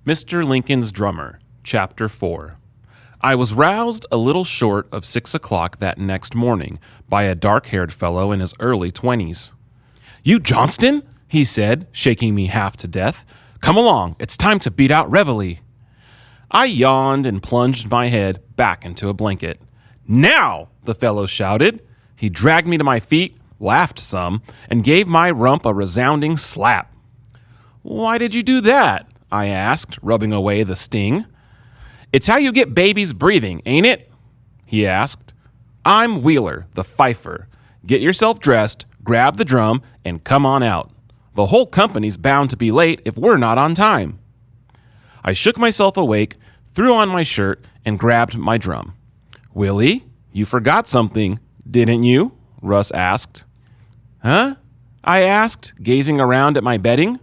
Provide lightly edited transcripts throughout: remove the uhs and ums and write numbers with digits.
Mr. Lincoln's Drummer, Chapter 4. I was roused a little short of 6 o'clock that next morning by a dark-haired fellow in his early 20s. "You Johnston?" he said, shaking me half to death. "Come along, it's time to beat out Reveille." I yawned and plunged my head back into a blanket. "Now!" the fellow shouted. He dragged me to my feet, laughed some, and gave my rump a resounding slap. "Why did you do that?" I asked, rubbing away the sting. "It's how you get babies breathing, ain't it?" he asked. "I'm Wheeler, the fifer. Get yourself dressed, grab the drum, and come on out. The whole company's bound to be late if we're not on time." I shook myself awake, threw on my shirt, and grabbed my drum. "Willie, you forgot something, didn't you?" Russ asked. "Huh?" I asked, gazing around at my bedding.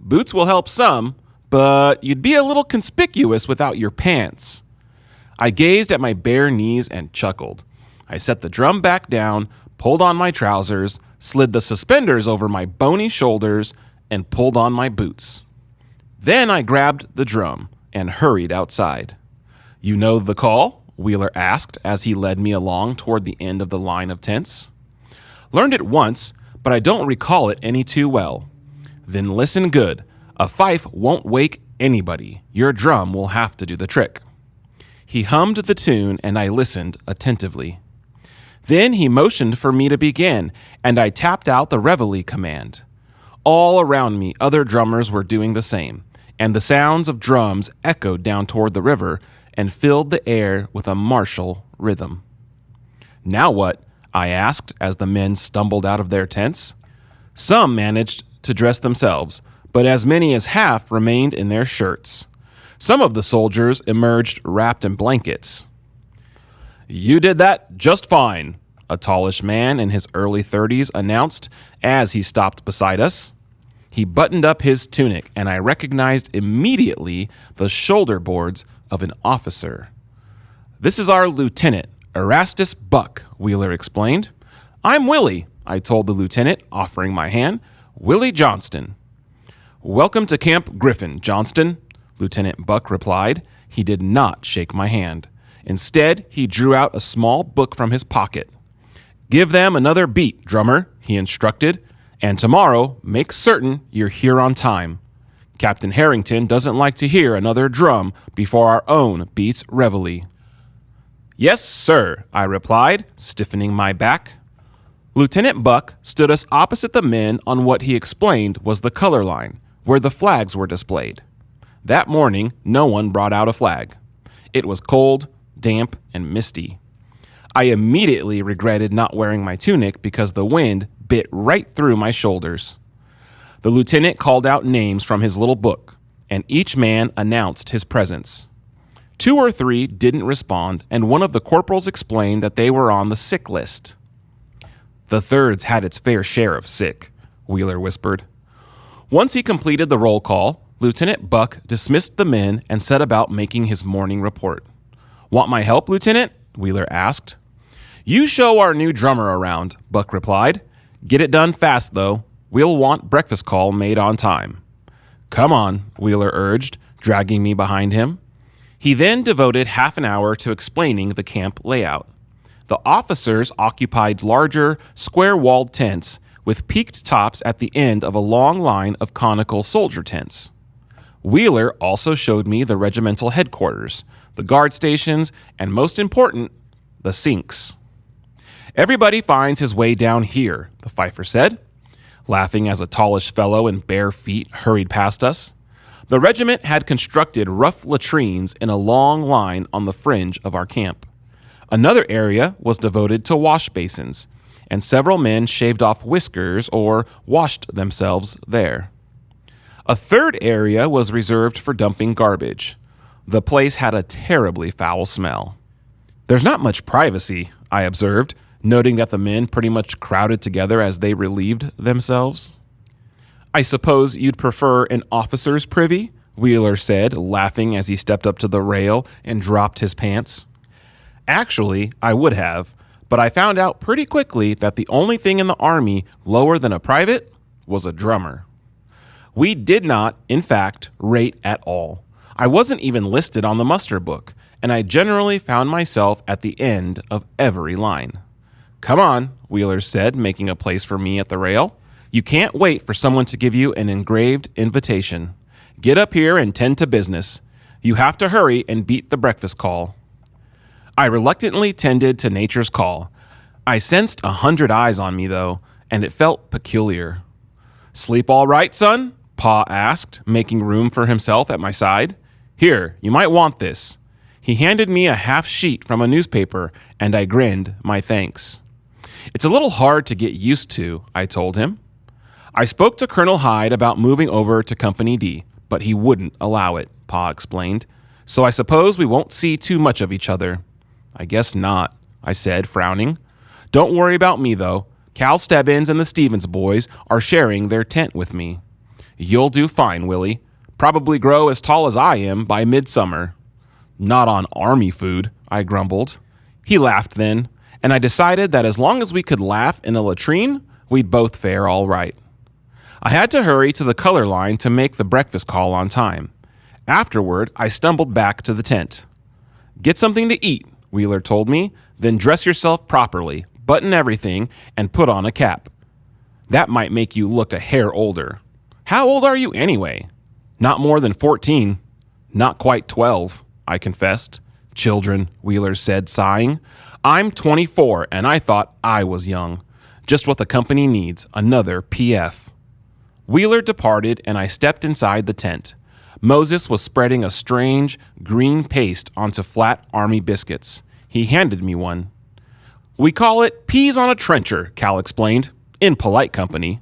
"Boots will help some, but you'd be a little conspicuous without your pants." I gazed at my bare knees and chuckled. I set the drum back down, pulled on my trousers, slid the suspenders over my bony shoulders, and pulled on my boots. Then I grabbed the drum and hurried outside. "You know the call?" Wheeler asked as he led me along toward the end of the line of tents. "Learned it once, but I don't recall it any too well." "Then listen good. A fife won't wake anybody. Your drum will have to do the trick." He hummed the tune, and I listened attentively. Then he motioned for me to begin, and I tapped out the Reveille command. All around me, other drummers were doing the same, and the sounds of drums echoed down toward the river and filled the air with a martial rhythm. "Now what?" I asked as the men stumbled out of their tents. Some managed to dress themselves, but as many as half remained in their shirts. Some of the soldiers emerged wrapped in blankets. "You did that just fine," a tallish man in his early 30s announced as he stopped beside us. He buttoned up his tunic, and I recognized immediately the shoulder boards of an officer. "This is our lieutenant, Erastus Buck," Wheeler explained. "I'm Willie," I told the lieutenant, offering my hand. "Willie Johnston." "Welcome to Camp Griffin, Johnston," Lieutenant Buck replied. He did not shake my hand. Instead, he drew out a small book from his pocket. "Give them another beat, drummer," he instructed, "and tomorrow make certain you're here on time. Captain Harrington doesn't like to hear another drum before our own beats Reveille." "Yes, sir," I replied, stiffening my back. Lieutenant Buck stood us opposite the men on what he explained was the color line, where the flags were displayed. That morning, no one brought out a flag. It was cold, damp, and misty. I immediately regretted not wearing my tunic because the wind bit right through my shoulders. The lieutenant called out names from his little book, and each man announced his presence. 2 or 3 didn't respond, and one of the corporals explained that they were on the sick list. "The Third's had its fair share of sick," Wheeler whispered. Once he completed the roll call, Lieutenant Buck dismissed the men and set about making his morning report. "Want my help, Lieutenant?" Wheeler asked. "You show our new drummer around," Buck replied. "Get it done fast, though. We'll want breakfast call made on time." "Come on," Wheeler urged, dragging me behind him. He then devoted half an hour to explaining the camp layout. The officers occupied larger, square-walled tents with peaked tops at the end of a long line of conical soldier tents. Wheeler also showed me the regimental headquarters, the guard stations, and most important, the sinks. "Everybody finds his way down here," the fifer said, laughing as a tallish fellow in bare feet hurried past us. The regiment had constructed rough latrines in a long line on the fringe of our camp. Another area was devoted to wash basins, and several men shaved off whiskers or washed themselves there. A third area was reserved for dumping garbage. The place had a terribly foul smell. "There's not much privacy," I observed, noting that the men pretty much crowded together as they relieved themselves. "I suppose you'd prefer an officer's privy?" Wheeler said, laughing as he stepped up to the rail and dropped his pants. Actually, I would have, but I found out pretty quickly that the only thing in the Army lower than a private was a drummer. We did not, in fact, rate at all. I wasn't even listed on the muster book, and I generally found myself at the end of every line. "Come on," Wheeler said, making a place for me at the rail. "You can't wait for someone to give you an engraved invitation. Get up here and tend to business. You have to hurry and beat the breakfast call." I reluctantly tended to nature's call. I sensed 100 eyes on me, though, and it felt peculiar. "Sleep all right, son?" Pa asked, making room for himself at my side. "Here, you might want this." He handed me a half sheet from a newspaper, and I grinned my thanks. "It's a little hard to get used to," I told him. "I spoke to Colonel Hyde about moving over to Company D, but he wouldn't allow it," Pa explained. "So I suppose we won't see too much of each other." "I guess not," I said, frowning. "Don't worry about me, though. Cal Stebbins and the Stevens boys are sharing their tent with me." "You'll do fine, Willie. Probably grow as tall as I am by midsummer." "Not on army food," I grumbled. He laughed then, and I decided that as long as we could laugh in a latrine, we'd both fare all right. I had to hurry to the color line to make the breakfast call on time. Afterward, I stumbled back to the tent. "Get something to eat," Wheeler told me, "then dress yourself properly, button everything, and put on a cap. That might make you look a hair older." "How old are you anyway?" "Not more than 14. "Not quite 12, I confessed. "Children," Wheeler said, sighing. "I'm 24, and I thought I was young. Just what the company needs, another PF." Wheeler departed, and I stepped inside the tent. Moses was spreading a strange, green paste onto flat army biscuits. He handed me one. "We call it peas on a trencher," Cal explained, in polite company.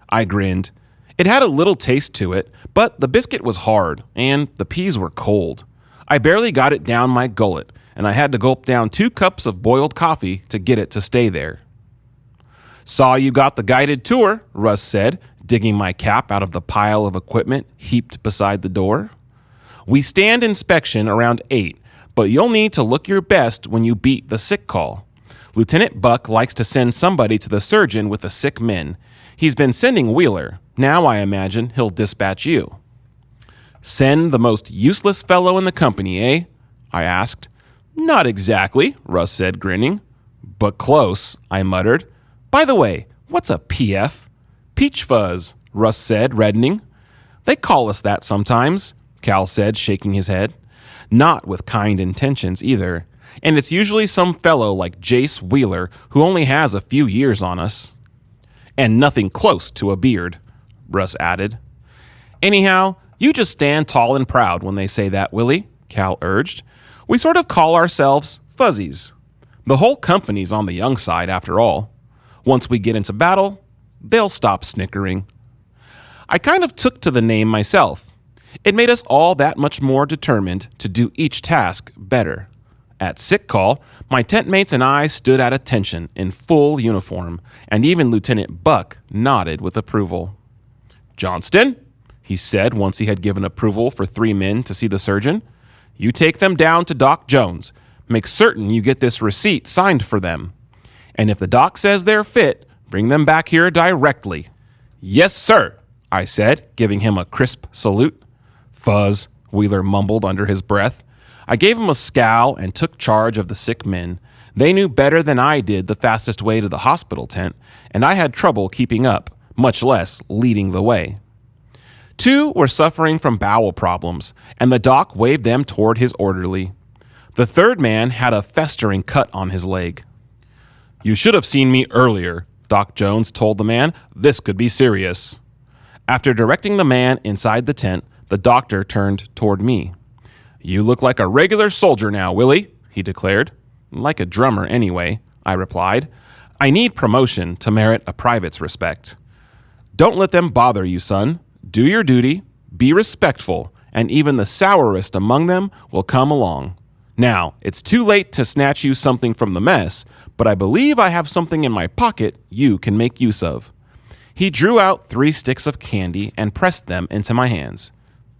I grinned. It had a little taste to it, but the biscuit was hard, and the peas were cold. I barely got it down my gullet, and I had to gulp down 2 cups of boiled coffee to get it to stay there. "Saw you got the guided tour," Russ said, digging my cap out of the pile of equipment heaped beside the door. "We stand inspection around 8, but you'll need to look your best when you beat the sick call. Lieutenant Buck likes to send somebody to the surgeon with the sick men. He's been sending Wheeler. Now I imagine he'll dispatch you." "Send the most useless fellow in the company, eh?" I asked. "Not exactly," Russ said, grinning. "But close," I muttered. "By the way, what's a PF?" "Peach fuzz," Russ said, reddening. "They call us that sometimes," Cal said, shaking his head. "Not with kind intentions either. And it's usually some fellow like Jace Wheeler who only has a few years on us." "And nothing close to a beard," Russ added. "Anyhow, you just stand tall and proud when they say that, Willie," Cal urged. "We sort of call ourselves fuzzies. The whole company's on the young side, after all. Once we get into battle, they'll stop snickering." I kind of took to the name myself. It made us all that much more determined to do each task better. At sick call, my tent mates and I stood at attention in full uniform, and even Lieutenant Buck nodded with approval. "Johnston," he said once he had given approval for 3 men to see the surgeon, "you take them down to Doc Jones. Make certain you get this receipt signed for them. And if the doc says they're fit, bring them back here directly." "Yes, sir," I said, giving him a crisp salute. "Fuzz," Wheeler mumbled under his breath. I gave him a scowl and took charge of the sick men. They knew better than I did the fastest way to the hospital tent, and I had trouble keeping up, much less leading the way. 2 were suffering from bowel problems, and the doc waved them toward his orderly. The 3rd man had a festering cut on his leg. "You should have seen me earlier," Doc Jones told the man. "This could be serious." After directing the man inside the tent, the doctor turned toward me. "You look like a regular soldier now, Willie," he declared. "Like a drummer, anyway," I replied. "I need promotion to merit a private's respect." "Don't let them bother you, son. Do your duty, be respectful, and even the sourest among them will come along. Now, it's too late to snatch you something from the mess, but I believe I have something in my pocket you can make use of." He drew out 3 sticks of candy and pressed them into my hands.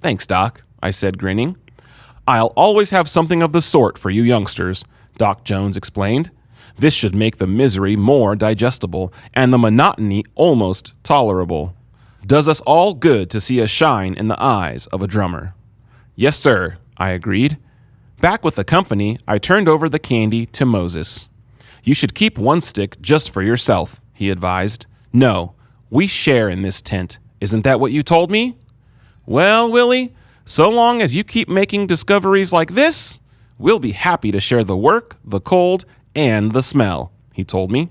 "Thanks, Doc," I said, grinning. "I'll always have something of the sort for you youngsters," Doc Jones explained. "This should make the misery more digestible and the monotony almost tolerable. Does us all good to see a shine in the eyes of a drummer." Yes, sir, I agreed. Back with the company, I turned over the candy to Moses. You should keep one stick just for yourself, he advised. No, we share in this tent. Isn't that what you told me? Well, Willie, so long as you keep making discoveries like this, we'll be happy to share the work, the cold, and the smell, he told me.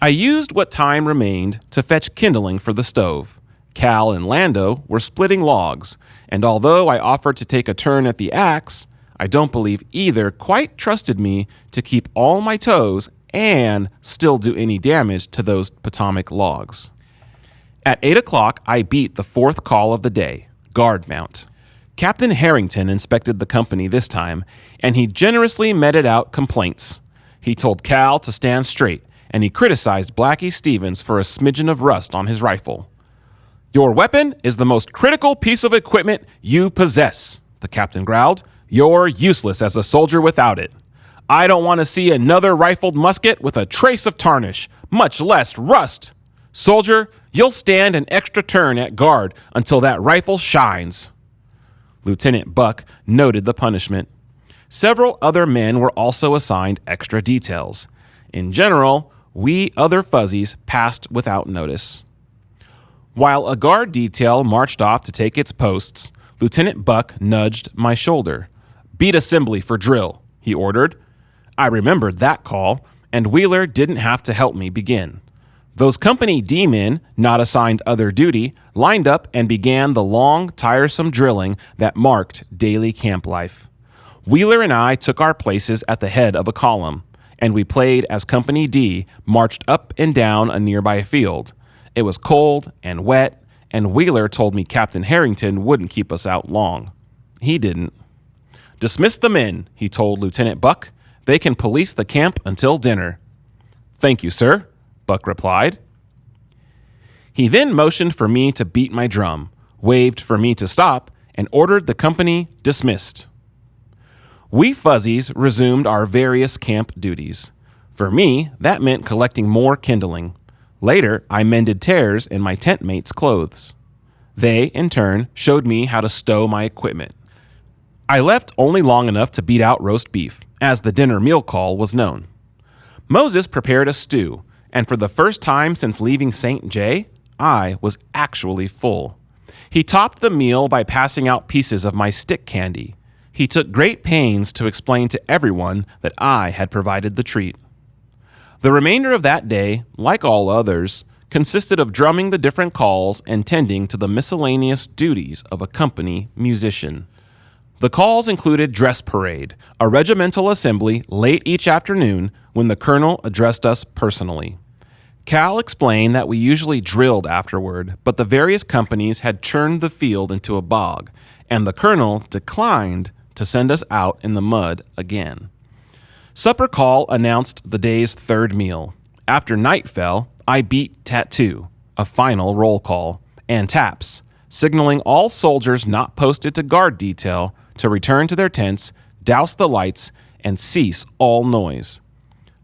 I used what time remained to fetch kindling for the stove. Cal and Lando were splitting logs, and although I offered to take a turn at the axe, I don't believe either quite trusted me to keep all my toes and still do any damage to those Potomac logs. At 8 o'clock, I beat the fourth call of the day, guard mount. Captain Harrington inspected the company this time, and he generously meted out complaints. He told Cal to stand straight, and he criticized Blackie Stevens for a smidgen of rust on his rifle. Your weapon is the most critical piece of equipment you possess, the captain growled. You're useless as a soldier without it. I don't want to see another rifled musket with a trace of tarnish, much less rust. Soldier, you'll stand an extra turn at guard until that rifle shines. Lieutenant Buck noted the punishment. Several other men were also assigned extra details. In general, we other fuzzies passed without notice. While a guard detail marched off to take its posts, Lieutenant Buck nudged my shoulder. Beat assembly for drill, he ordered. I remembered that call, and Wheeler didn't have to help me begin. Those Company D men, not assigned other duty, lined up and began the long, tiresome drilling that marked daily camp life. Wheeler and I took our places at the head of a column, and we played as Company D marched up and down a nearby field. It was cold and wet, and Wheeler told me Captain Harrington wouldn't keep us out long. He didn't. Dismiss the men, he told Lieutenant Buck. They can police the camp until dinner. Thank you, sir, Buck replied. He then motioned for me to beat my drum, waved for me to stop, and ordered the company dismissed. We fuzzies resumed our various camp duties. For me, that meant collecting more kindling. Later, I mended tears in my tent mates' clothes. They, in turn, showed me how to stow my equipment. I left only long enough to beat out roast beef, as the dinner meal call was known. Moses prepared a stew, and for the first time since leaving St. J, I was actually full. He topped the meal by passing out pieces of my stick candy. He took great pains to explain to everyone that I had provided the treat. The remainder of that day, like all others, consisted of drumming the different calls and tending to the miscellaneous duties of a company musician. The calls included dress parade, a regimental assembly late each afternoon when the colonel addressed us personally. Cal explained that we usually drilled afterward, but the various companies had churned the field into a bog, and the colonel declined to send us out in the mud again. Supper call announced the day's third meal. After night fell, I beat tattoo, a final roll call, and taps, signaling all soldiers not posted to guard detail to return to their tents, douse the lights, and cease all noise.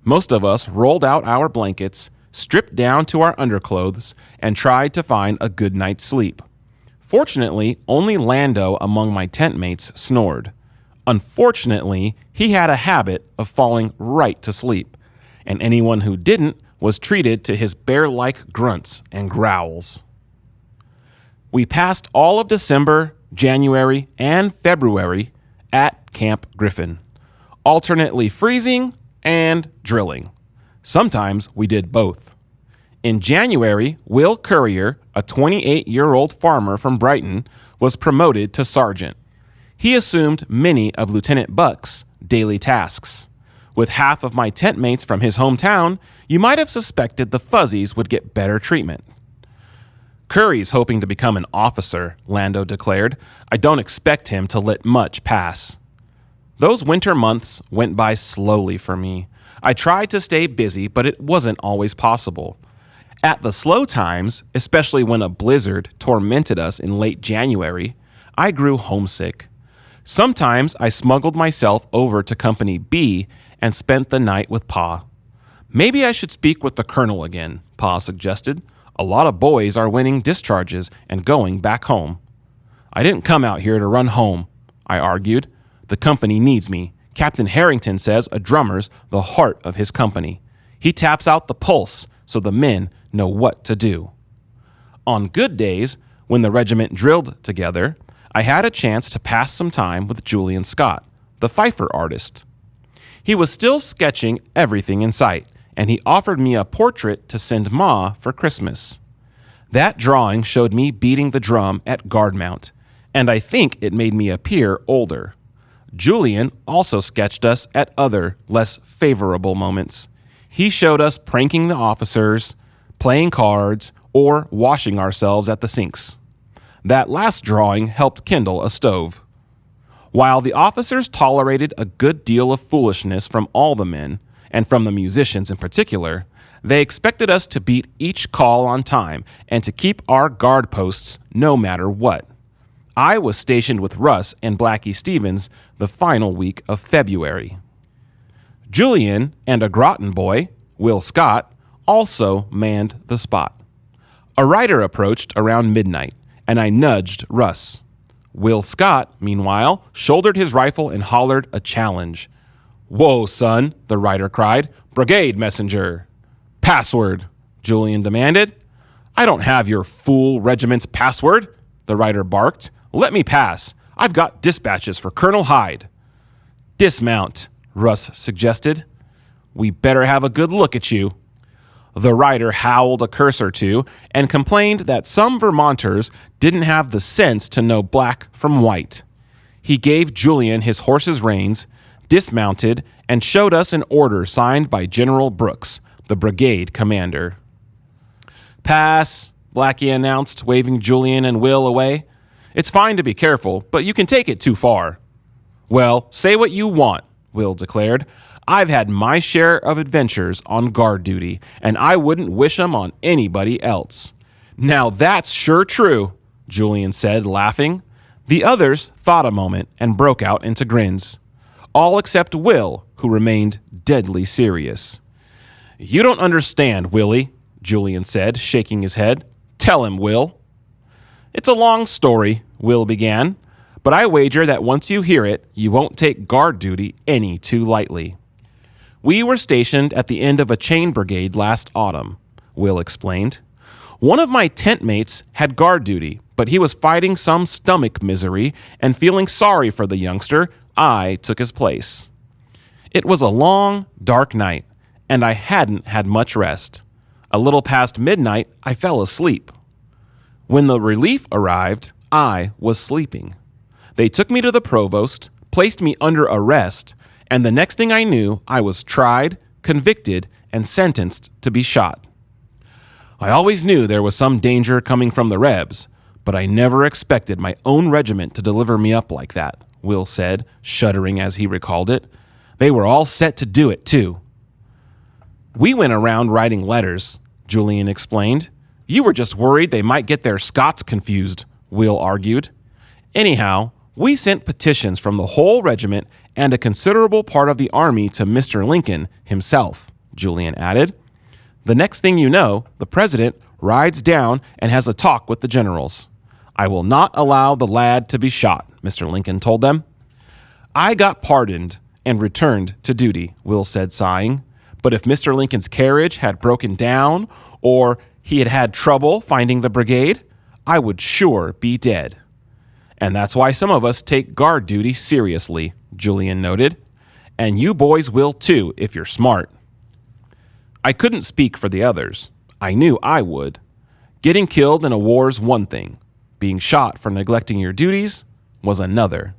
Most of us rolled out our blankets, stripped down to our underclothes, and tried to find a good night's sleep. Fortunately, only Lando among my tent mates snored. Unfortunately, he had a habit of falling right to sleep, and anyone who didn't was treated to his bear-like grunts and growls. We passed all of December, January, and February at Camp Griffin, alternately freezing and drilling. Sometimes we did both. In January, Will Currier, a 28-year-old farmer from Brighton, was promoted to sergeant. He assumed many of Lieutenant Buck's daily tasks. With half of my tent mates from his hometown, you might have suspected the fuzzies would get better treatment. Curry's hoping to become an officer, Lando declared. I don't expect him to let much pass. Those winter months went by slowly for me. I tried to stay busy, but it wasn't always possible. At the slow times, especially when a blizzard tormented us in late January, I grew homesick. Sometimes I smuggled myself over to Company B and spent the night with Pa. Maybe I should speak with the colonel again, Pa suggested. A lot of boys are winning discharges and going back home. I didn't come out here to run home, I argued. The company needs me. Captain Harrington says a drummer's the heart of his company. He taps out the pulse so the men know what to do. On good days, when the regiment drilled together, I had a chance to pass some time with Julian Scott, the fifer artist. He was still sketching everything in sight, and he offered me a portrait to send Ma for Christmas. That drawing showed me beating the drum at guard mount, and I think it made me appear older. Julian also sketched us at other, less favorable moments. He showed us pranking the officers, playing cards, or washing ourselves at the sinks. That last drawing helped kindle a stove. While the officers tolerated a good deal of foolishness from all the men, and from the musicians in particular, they expected us to beat each call on time and to keep our guard posts no matter what. I was stationed with Russ and Blackie Stevens the final week of February. Julian and a Groton boy, Will Scott, also manned the spot. A rider approached around midnight, and I nudged Russ. Will Scott, meanwhile, shouldered his rifle and hollered a challenge. "Whoa, son," the rider cried. "Brigade messenger." "Password," Julian demanded. "I don't have your fool regiment's password," the rider barked. "Let me pass. I've got dispatches for Colonel Hyde." "Dismount," Russ suggested. "We better have a good look at you." The rider howled a curse or two and complained that some Vermonters didn't have the sense to know black from white. He gave Julian his horse's reins, dismounted, and showed us an order signed by General Brooks, the brigade commander. "Pass," Blackie announced, waving Julian and Will away. "It's fine to be careful, but you can take it too far." "Well, say what you want," Will declared. "I've had my share of adventures on guard duty, and I wouldn't wish 'em on anybody else." "Now that's sure true," Julian said, laughing. The others thought a moment and broke out into grins. All except Will, who remained deadly serious. "You don't understand, Willie," Julian said, shaking his head. "Tell him, Will." "It's a long story," Will began, "but I wager that once you hear it, you won't take guard duty any too lightly. We were stationed at the end of a chain brigade last autumn," Will explained. "One of my tent mates had guard duty, but he was fighting some stomach misery, and feeling sorry for the youngster, I took his place. It was a long, dark night, and I hadn't had much rest. A little past midnight, I fell asleep. When the relief arrived, I was sleeping. They took me to the provost, placed me under arrest, and the next thing I knew, I was tried, convicted, and sentenced to be shot. I always knew there was some danger coming from the Rebs, but I never expected my own regiment to deliver me up like that," Will said, shuddering as he recalled it. "They were all set to do it, too." "We went around writing letters," Julian explained. "You were just worried they might get their Scots confused," Will argued. "Anyhow, we sent petitions from the whole regiment and a considerable part of the army to Mr. Lincoln himself," Julian added. "The next thing you know, the president rides down and has a talk with the generals. 'I will not allow the lad to be shot,' Mr. Lincoln told them." "I got pardoned and returned to duty," Will said, sighing. "But if Mr. Lincoln's carriage had broken down or he had had trouble finding the brigade, I would sure be dead." "And that's why some of us take guard duty seriously," Julian noted. "And you boys will too if you're smart." I couldn't speak for the others. I knew I would. Getting killed in a war's one thing. Being shot for neglecting your duties was another.